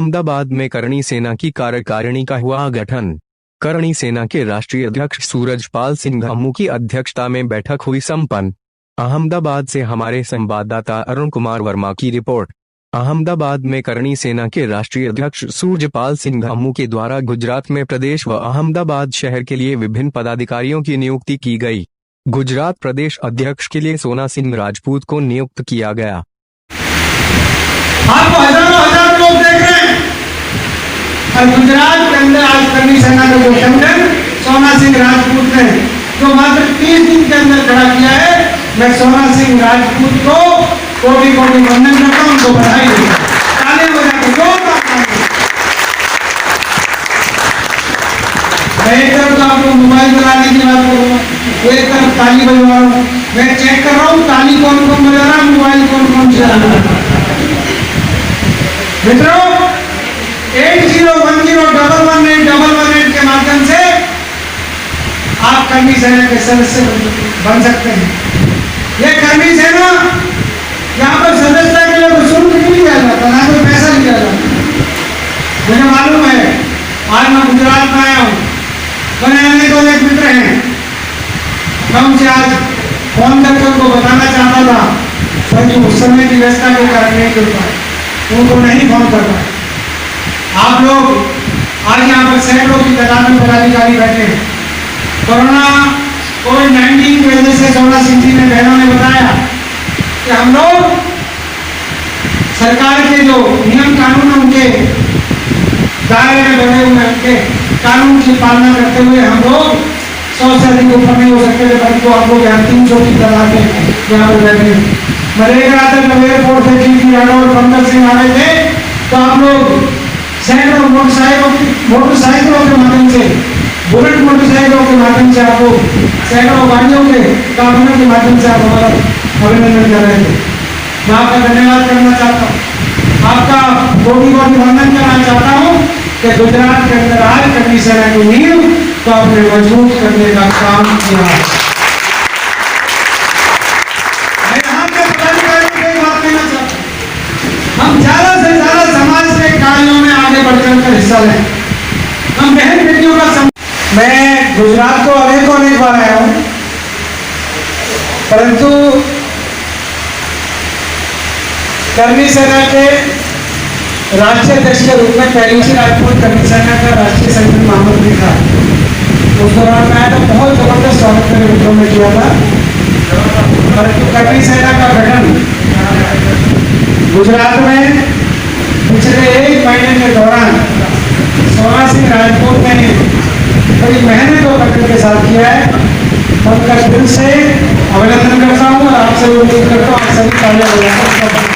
अहमदाबाद में करणी सेना की कार्यकारिणी का हुआ गठन। करणी सेना के राष्ट्रीय अध्यक्ष सूरजपाल सिंह धामू की अध्यक्षता में बैठक हुई संपन्न। अहमदाबाद से हमारे संवाददाता अरुण कुमार वर्मा की रिपोर्ट। अहमदाबाद में करणी सेना के राष्ट्रीय अध्यक्ष सूरजपाल सिंह धामू के द्वारा गुजरात में प्रदेश व अहमदाबाद शहर के लिए विभिन्न पदाधिकारियों की नियुक्ति की गई। गुजरात प्रदेश अध्यक्ष के लिए सोना सिंह राजपूत को नियुक्त किया गया। आपको हजारों लोग देख रहे हैं और गुजरात के अंदर आज करणी सेना का जो संगठन सोना सिंह राजपूत ने जो मात्र 30 दिन के अंदर खड़ा किया है, मैं सोना सिंह राजपूत को कोटि कोटि वंदन करता हूं, उनको बधाई देता हूं। तालियां बजा के एक तरफ आप लोग मोबाइल चलाने की बात करूंगा, एक तरफ ताली बजवा रहा हूँ। मैं चेक कर रहा हूँ ताली कौन कौन बजा रहा है, मोबाइल कौन कौन चला रहा है। मित्रों 80101118 के माध्यम से आप करणी सेना के सदस्य बन सकते हैं। ये करणी सेना यहाँ पर सदस्यता के लिए कोई शुल्क नहीं लिया जाता, ना कोई पैसा लिया जाता। मुझे मालूम है आज मैं गुजरात में आया हूँ, मेरे अनेक अनेक मित्र हैं, मैं उनसे आज फोन करके उनको बताना चाहता था, परंतु उस समय की व्यवस्था के कारण नहीं कर पाए, उनको नहीं फोन कर पाए। आप लोग आज यहाँ पर सैकड़ों की तादाद में पदाधिकारी बैठे हैं। कोरोना कोविड-19 की वजह से सोना सिंह जी ने बहनों ने बताया कि हम लोग सरकार के जो नियम कानून उनके दायरे में बने हुए हैं, उनके कानून की पालना करते हुए हम लोग 100 से अधिक ऊपर नहीं हो सकते थे, परंतु आप लोग यहाँ 300 की तादाद में यहाँ पर बैठे हैं। मैं देख रहा था जब एयरपोर्ट से जी राठौर पंकज सिंह आ रहे थे तो आप लोग सैकड़ों मोटरसाइकिलों के माध्यम से, बुलेट मोटरसाइकिलों के माध्यम से, आप लोग सैकड़ों गाड़ियों के काफिलों के माध्यम से आप हमारा अभिनंदन कर रहे थे। मैं आपका धन्यवाद करना चाहता हूँ, आपका कोटि कोटि वंदन करना चाहता हूँ कि गुजरात के अंदर आज करणी सेना की नींव तो आपने मजबूत करने का काम किया। मैं यहाँ के पदाधिकारियों को एक बात कहना चाहता हूँ, हम ज्यादा से ज्यादा समाज के कार्यों में आगे बढ़ चढ़कर हिस्सा लें। हम बहन बेटियों का मैं गुजरात को अनेक बार आया हूँ, परंतु करणी सेना के राष्ट्रीय अध्यक्ष के रूप में पहली से राजपूत करणी सेना का राष्ट्रीय संगठन महामंत्री था। उस दौरान मैं तो बहुत जबरदस्त स्वागत मेरे मित्रों में किया था, परंतु करणी सेना का गठन गुजरात में पिछले 1 महीने के दौरान सोना सिंह राजपूत ने बड़ी मेहनत और कटन के साथ किया है। मैं उनका दिल से अभिनंदन करता हूँ और आपसे उम्मीद करता हूँ आप सभी तालियां बजाकर।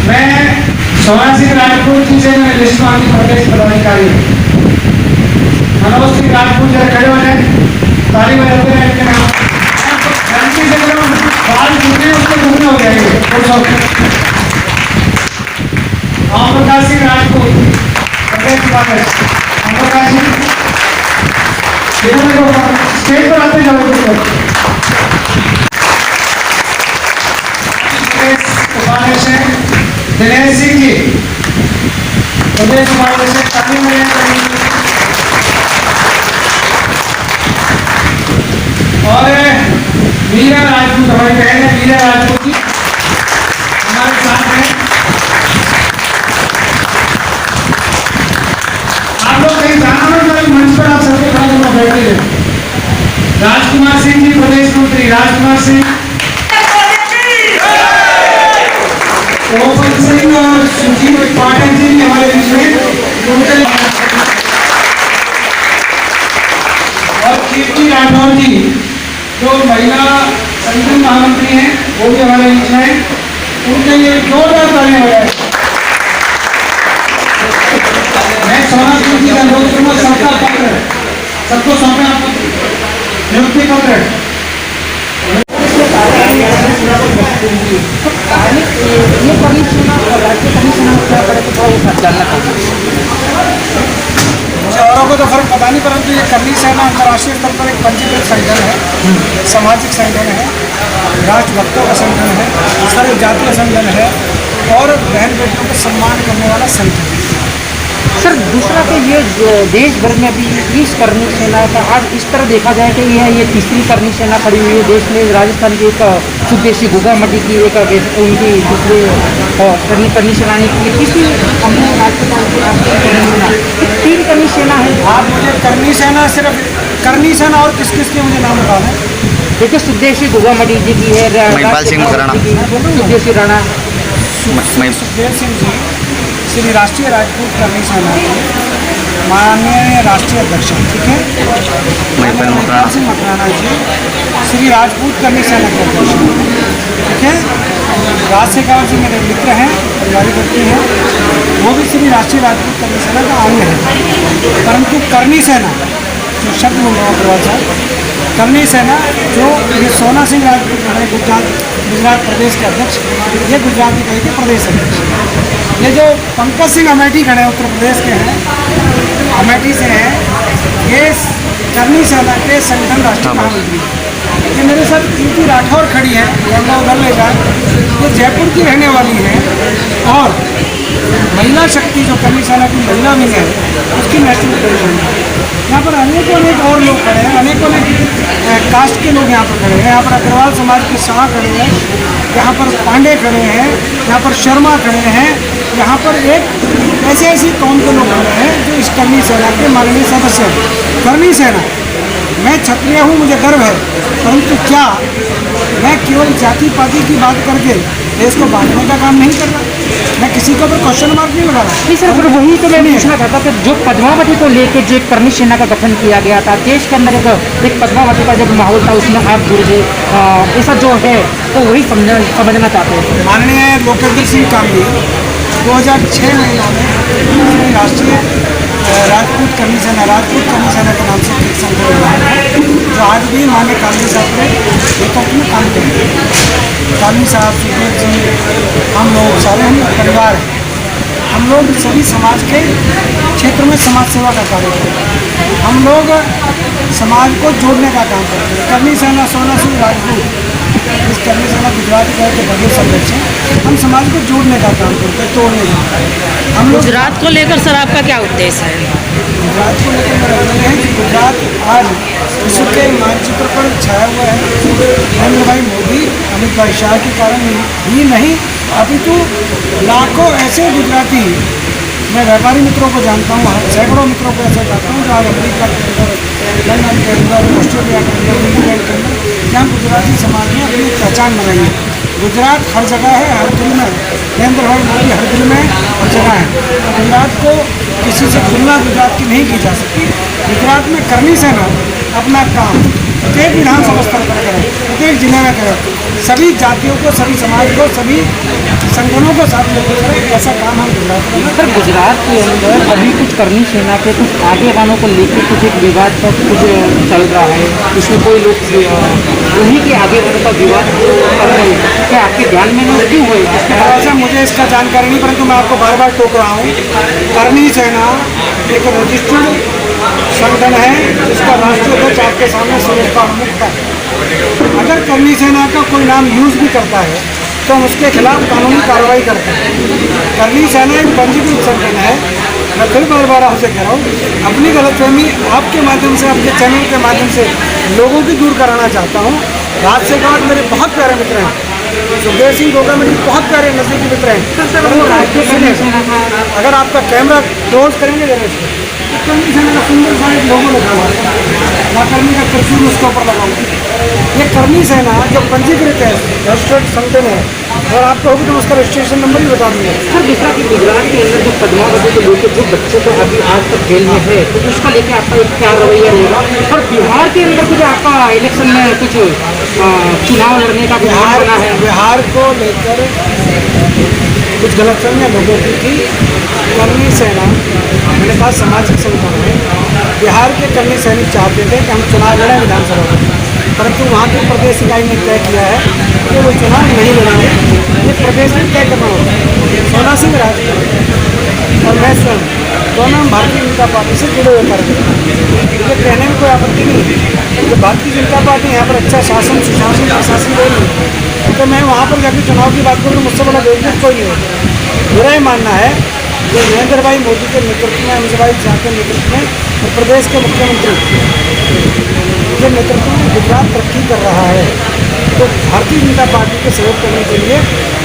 मैं सोना सिंह राजपूत जी से मैं लिस्ट मांगी प्रदेश पदाधिकारी मनोज सिंह राजपूत जरा खड़े हो जाए, ताली बजाते हैं इनके नाम। क्रांति से बाल छूटे उसके घूमने हो जाएंगे। ओम प्रकाश सिंह राजपूत प्रदेश उपाध्यक्ष, ओम प्रकाश जी स्टेज पर आते जाओ। उपाध्यक्ष दिनेश सिंह जी प्रदेश उपाध्यक्ष, और मीरा राजपूत हमारी बहन है, मीरा राजपूत जी हमारे साथ हैं। आप लोग कहीं जाना हो तो मंच पर आप सबके साथ में बैठे हैं। राजकुमार सिंह जी प्रदेश मंत्री, राजकुमार सिंह, ओपन सिंह और सुजीत पाठक जी हमारे बीच में, और कीर्ति राठौर जी जो महिला संगठन महामंत्री हैं वो भी हमारे बीच में, उनके लिए जोरदार तालियां बजाएं। मैं सोना सिंह जी का अनुरोध करूंगा, सबका पत्र सबको सौंपे, आपको नियुक्ति पत्र। ये कमीशन और राज्य कमीशन जानना चाहिए। औरों को तो फर्क पता नहीं, परंतु ये करनी सेना अंतर्राष्ट्रीय स्तर पर एक पंजीकृत संगठन है, सामाजिक संगठन है, राष्ट्रभक्तों का संगठन है, सर्व जातीय संगठन है और बहन बेटियों को सम्मान करने वाला संगठन है। सर दूसरा तो ये जो देश भर में अभी इस करनी सेना का आज इस तरह देखा जाए कि ये तीसरी करनी सेना खड़ी हुई है देश में। राजस्थान की एक सुदेशी गुगामटी की एक उनकी दूसरी करनी सेनानी की तीसरी हमने तीन करनी सेना है। आप मुझे करनी सेना सिर्फ करनी सेना और किस किस के मुझे नाम बता दें। देखिए सुदेशी गुगामटी जी की है, महिपाल सिंह मकराना, सुदेशी राणा, सुखदेव सिंह जी श्री राष्ट्रीय राजपूत करनी सेना के माननीय राष्ट्रीय अध्यक्ष हैं, ठीक है। महिपाल सिंह मकराना जी श्री राजपूत करनी सेना के अध्यक्ष हैं, ठीक है। राजशेखर जी मेरे मित्र हैं, परिवारिक व्यक्ति हैं, वो भी श्री राष्ट्रीय राजपूत करनी सेना का अंग है। परंतु करनी सेना जो शब्द बोल रहा हूँ अग्रवाल साहब, करनी सेना जो ये सोना सिंह राजपूत खड़े गुजरात प्रदेश के अध्यक्ष, ये गुजरात इकाई के प्रदेश अध्यक्ष। ये जो पंकज सिंह अमेठी खड़े उत्तर प्रदेश के हैं, अमेठी से हैं, ये करनी सेना के संगठन राष्ट्रीय महामंत्री हैं। ये मेरे साथ कीर्ति राठौर खड़ी है, गंगा उधर ले जाए, ये जयपुर की रहने वाली है और महिला शक्ति जो करनी सेना की महिला विंग है उसकी नेशनल प्रेसिडेंट है। यहाँ पर अनेक और लोग खड़े हैं, अनेक कास्ट के लोग यहाँ पर खड़े हैं। यहाँ पर अग्रवाल समाज के शाह खड़े हैं, यहाँ पर पांडे खड़े हैं, यहाँ पर शर्मा खड़े हैं, यहाँ पर एक ऐसी कौम के लोग खड़े हैं जो इस करनी सेना के माननीय सदस्य हैं। करनी सेना, मैं क्षत्रिय हूँ, मुझे गर्व है, परंतु क्या मैं केवल जाति पाति की बात करके देश को बांटने का काम नहीं कर रहा, मैं किसी के ऊपर क्वेश्चन मार्क नहीं लगा रहा। नहीं सर, पर वही तो मैं पूछना चाहता कि जो पद्मावती को लेकर जो एक करनी सेना का गठन किया गया था, देश के अंदर एक पद्मावती का जब माहौल था उसमें आप जुड़ गए, ऐसा जो है तो वही समझना चाहते हैं। माननीय लोकेंद्र सिंह कामली 2006 में इन्होंने राष्ट्रीय राजपूत करनी सेना के नाम से एक संगठन बनाया है, जो आज भी माननीय कामली साहब के नेतृत्व में काम कर रहे हैं। कामली साहब, सुखदेव जी, हम लोग सारे हम परिवार हैं। हम लोग सभी समाज के क्षेत्र में समाज सेवा का कार्य करते हैं। हम लोग समाज को जोड़ने का काम करते हैं। करनी सेना सोना सिंह राजपूत इस करनी सेना गुजरात के प्रदेश अध्यक्ष हैं। हम समाज को जोड़ने का काम करते हैं, तोड़ने का। हम लोग गुजरात को लेकर सर आपका क्या उद्देश्य है? गुजरात को लेकर मेरा उद्देश्य है कि गुजरात आज विश्व के मानचित्र पर छाया हुआ है। नरेंद्र भाई मोदी, अमित भाई शाह के कारण ही नहीं, अपितु लाखों ऐसे गुजराती, मैं व्यापारी मित्रों को जानता हूँ, सैकड़ों मित्रों को ऐसा जानता हूँ जो आज अमेरिका के अंदर, लंदन के अंदर, ऑस्ट्रेलिया के अंदर, न्यूजीलैंड के अंदर, जहाँ गुजराती समाज ने अपनी पहचान बनाई है। गुजरात हर जगह है, हर दिल में। नरेंद्र भाई मोदी हर दिल में हर जगह है। गुजरात को किसी से तुलना गुजरात की नहीं की जा सकती। गुजरात में करनी सेना अपना काम प्रत्येक विधानसभा स्तर पर करें, प्रत्येक जिले में करें, सभी जातियों को, सभी समाज को, सभी संगठनों को साथ लेकर करें, ऐसा काम हम गुजरात में। सर गुजरात के अंदर अभी कुछ करनी सेना के कुछ आगे वालों को लेकर कुछ एक विवाद का कुछ चल रहा है, इसमें कोई लोग उन्हीं के आगे वालों का विवाद कर रहे हैं, क्या आपके ध्यान में नहीं क्यों हुए? ऐसा मुझे इसका जानकारी नहीं, परंतु मैं आपको बार बार टोक रहा हूँ। करनी सेना एक रजिस्टर्ड संगठन है जिसका राष्ट्रीय अध्यक्ष आपके सामने सुरेश मुक्त है। अगर करनी सेना का कोई नाम यूज़ भी करता है तो हम उसके खिलाफ कानूनी कार्रवाई करते हैं। करनी सेना एक पंजीकृत संगठन है। मैं फिर बार बार आपसे कह रहा हूँ, अपनी गलतफहमी आपके माध्यम से, आपके चैनल के माध्यम से लोगों की दूर कराना चाहता हूँ। राजशेखर मेरे बहुत प्यारे मित्र हैं, सुखदेव सिंह गोगा मेरे बहुत प्यारे नजदीकी मित्र हैं। अगर आपका कैमरा क्लोज करेंगे जरा इसको, करनी सेना का सुंदर सा एक लोगो लगा हुआ है, करनी का त्रिशूल उसके ऊपर लगा हुआ है। ये करनी सेना जो पंजीकृत है, रजिस्टर्ड संगठन है, और आपको होगी तो उसका रजिस्ट्रेशन नंबर ही बता दूँगा। सर दूसरा कि गुजरात के अंदर जो पद्मावती को लेकर जो बच्चों को अभी आज तक जेल में है, तो उसका लेकर आपका एक क्या रवैया रहेगा? और बिहार के अंदर कुछ आपका इलेक्शन में कुछ चुनाव लड़ने का बना है? बिहार को लेकर कुछ गलतफहमियाँ लोगों की थी। करनी सेना मेरे पास सामाजिक संगठन है। बिहार के करनी सैनिक चाहते थे कि हम चुनाव लड़ें विधानसभा में, परंतु वहाँ की प्रदेश इकाई ने तय किया है कि वो चुनाव नहीं लड़ेंगे। ये प्रदेश में तय करना होगा। सोना सिंह राजपूत और मैं स्वयं दोनों हम भारतीय जनता पार्टी से जुड़े हुए कार्यकर्ता। मुझे कहने में कोई आपत्ति नहीं है कि भारतीय जनता पार्टी यहाँ पर अच्छा शासन सुशासन प्रशासन दे रही है, तो मैं वहाँ पर जाकर चुनाव की बात करूँ तो मुझसे बड़ा बेवकूफ़ कोई नहीं होगा। मेरा ये मानना है कि नरेंद्र भाई मोदी के नेतृत्व में, अमित भाई शाह के नेतृत्व में और प्रदेश के मुख्यमंत्री के नेतृत्व में गुजरात तरक्की कर रहा है, तो भारतीय जनता पार्टी को सहयोग करने के लिए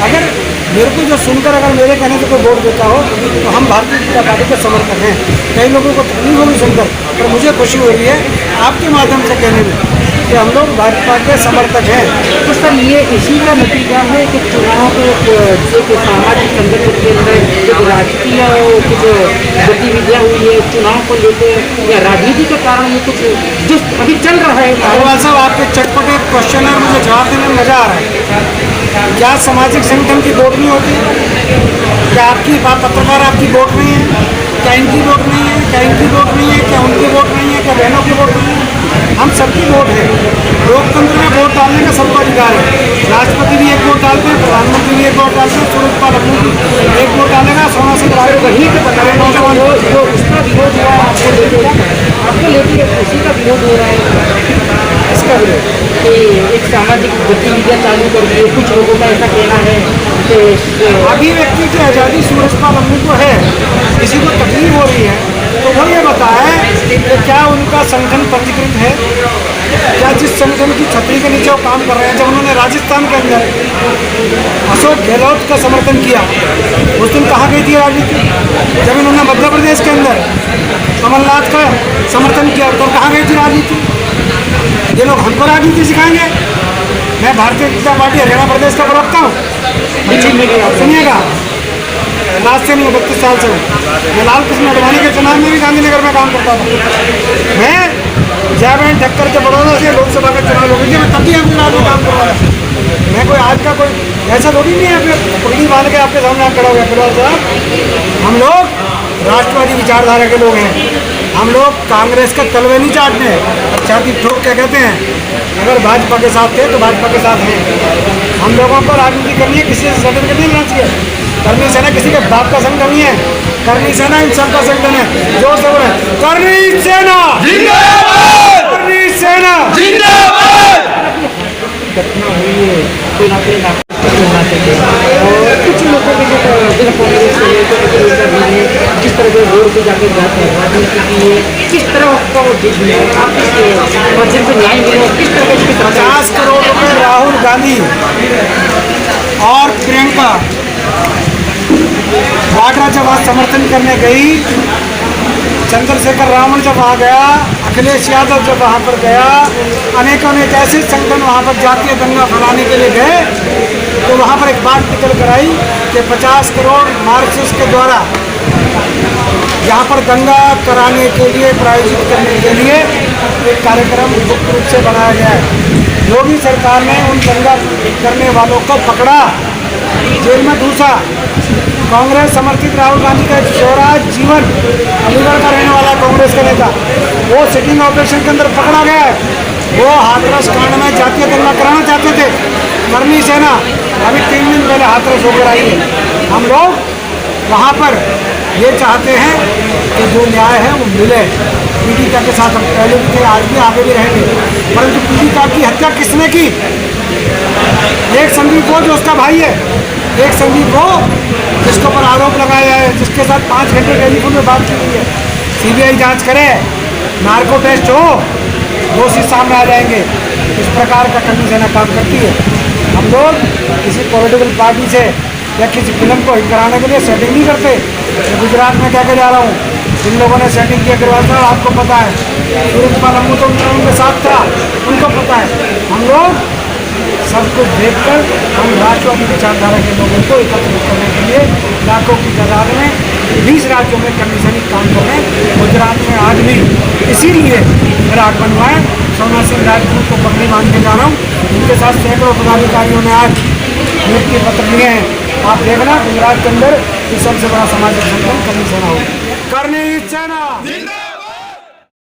अगर मेरे को जो सुनकर अगर मेरे कहने से कोई वोट देता हो तो हम भारतीय जनता पार्टी के समर्थक हैं। कई लोगों को तकलीफ होगी सुनकर, पर मुझे खुशी हो रही है आपके माध्यम से कहने में कि हम लोग भाजपा के समर्थक हैं। तो सर ये इसी का नतीजा है कि चुनाव के सामाजिक संगठन के अंदर जो राजकीय कुछ गतिविधियाँ हुई है चुनाव को लेकर या राजनीति के कारण ये कुछ जो अभी चल रहा है। अग्रवाल साहब, आपके चटपटे क्वेश्चन है, मुझे जवाब देने में मजा आ रहा है। क्या सामाजिक संगठन की वोट नहीं होती? क्या आपकी पत्रकार आपकी वोट नहीं है? क्या इनकी वोट नहीं है? क्या इनकी वोट नहीं है? क्या उनकी वोट नहीं है? क्या बहनों की वोट नहीं है? हम सबकी वोट है। लोकतंत्र में वोट डालने का सबका अधिकार है। राष्ट्रपति भी एक वोट डालते हैं, प्रधानमंत्री भी एक वोट डालते हैं, सूरजपाल अपनी भी एक वोट डालेगा, सोना सिंह वही तो बता रहे नौजवान जो उसका विरोध हुआ आपको लेके उसी का विरोध हो रहा है। इसका विरोध कि एक सामाजिक गतिविधियाँ चालू कर दी, कुछ लोगों का ऐसा कहना है कि अभिव्यक्ति की आज़ादी सूरजपाल अपनी को है, किसी को तकलीफ हो रही है तो वो ये बताए कि क्या उनका संगठन पंजीकृत है, क्या जिस संगठन की छतरी के नीचे वो काम कर रहे हैं। जब उन्होंने राजस्थान के अंदर अशोक गहलोत का समर्थन किया उस दिन कहाँ गई थी राजनीति? जब इन्होंने मध्य प्रदेश के अंदर कमलनाथ का समर्थन किया तो कहाँ गई थी राजनीति? ये लोग हमको राजनीति सिखाएंगे। मैं भारतीय जनता पार्टी हरियाणा प्रदेश का प्रवक्ता हूँ। सुनिएगा, आज से नहीं 32 साल से मैं लाल कृष्ण अडवाणी के चुनाव में भी गांधीनगर में काम करता था। मैं जयबहन ठक्कर के बड़ौदा से लोकसभा का चुनाव हो गया, मैं तब भी गुजरात में काम कर रहा था। मैं कोई आज का कोई ऐसा थोड़ी नहीं है अपने पगड़ी बांध के आपके सामने खड़ा हो गया। फिलहाल साहब, हम लोग राष्ट्रवादी विचारधारा के लोग हैं। हम लोग कांग्रेस का तलवे नहीं चाटते, छाती ठोक क्या कहते हैं, अगर भाजपा के साथ थे तो भाजपा के साथ हैं। हम लोगों को राजनीति करनी है, किसी से सर्टिफिकेट नहीं लेना चाहिए। करनी सेना किसी के बाप का संगठन नहीं है, करनी सेना इन सबका संगठन है। जोर से बोले, करनी सेना जिंदाबाद, करनी सेना जिंदाबाद। घटना हुई है कोई ना कोई नाटक करना चाहिए। और कुछ लोगों के जो कांग्रेस है जिस तरह के रोड पे जाके राजनीति की है, किस तरह उसका वो देख रहे हैं आप, किस माध्यम से न्याय मिले, किस तरह के 50 करोड़ रुपये राहुल गांधी और प्रियंका वाड्रा जब वहाँ समर्थन करने गई, चंद्रशेखर रावण जब वहाँ गया, अखिलेश यादव जब वहाँ पर गया, अनेकों अनेक ऐसे संगठन वहाँ पर जातीय दंगा फैलाने के लिए गए, तो वहाँ पर एक बात निकल कर आई कि 50 करोड़ मार्क्सिस्ट के द्वारा यहाँ पर दंगा कराने के लिए, प्रायोजित करने के लिए एक कार्यक्रम गुप्त रूप से बनाया गया है। योगी सरकार ने उन दंगा करने वालों को पकड़ा, जेल में दूसरा। कांग्रेस समर्थित राहुल गांधी का स्वराज जीवन अलीगढ़ का रहने वाला कांग्रेस का नेता, वो सिटिंग ऑपरेशन के अंदर पकड़ा गया है। वो हाथरस कांड में जातीय दंगा कराना चाहते थे। करनी सेना अभी 3 दिन पहले हाथरस होकर आई है। हम लोग वहाँ पर ये चाहते हैं कि जो न्याय है वो मिले। पीड़िता के साथ हम पहले भी थे, आज भी आगे भी रहेंगे, परंतु पीड़िता की हत्या किसने की? एक संदीप वो जो उसका भाई है, एक संदीप वो जिसके ऊपर आरोप लगाया है, जिसके साथ 5 घंटे टेलीफोन में बात की गई है। सीबीआई जांच करे, नार्को टेस्ट हो, दोषी सामने आ जाएंगे। इस प्रकार का करनी सेना काम करती है। हम लोग किसी पॉलिटिकल पार्टी से या किसी फिल्म को हिट कराने के लिए सेटिंग नहीं करते। मैं गुजरात में क्या जा रहा हूँ, जिन लोगों ने सेटिंग किया करवाया था आपको पता है, सूरजपाल अम्मू तो उनके साथ था, उनको पता है। हम लोग सब कुछ देखकर हम राष्ट्रवादी विचारधारा के लोगों को एकत्रित करने के लिए लाखों की तादाद में 20 राज्यों में करनी सैनिक काम कर रहे हैं। गुजरात में आज भी इसीलिए मेरा आगमन हुआ है। सोना सिंह राजपूत को पगड़ी बांध के जा रहा हूँ। उनके साथ सैकड़ों पदाधिकारियों ने आज नियुक्ति पत्र लिए हैं। आप देखना गुजरात के अंदर सबसे बड़ा सामाजिक संगठन करनी सेना होगी। करनी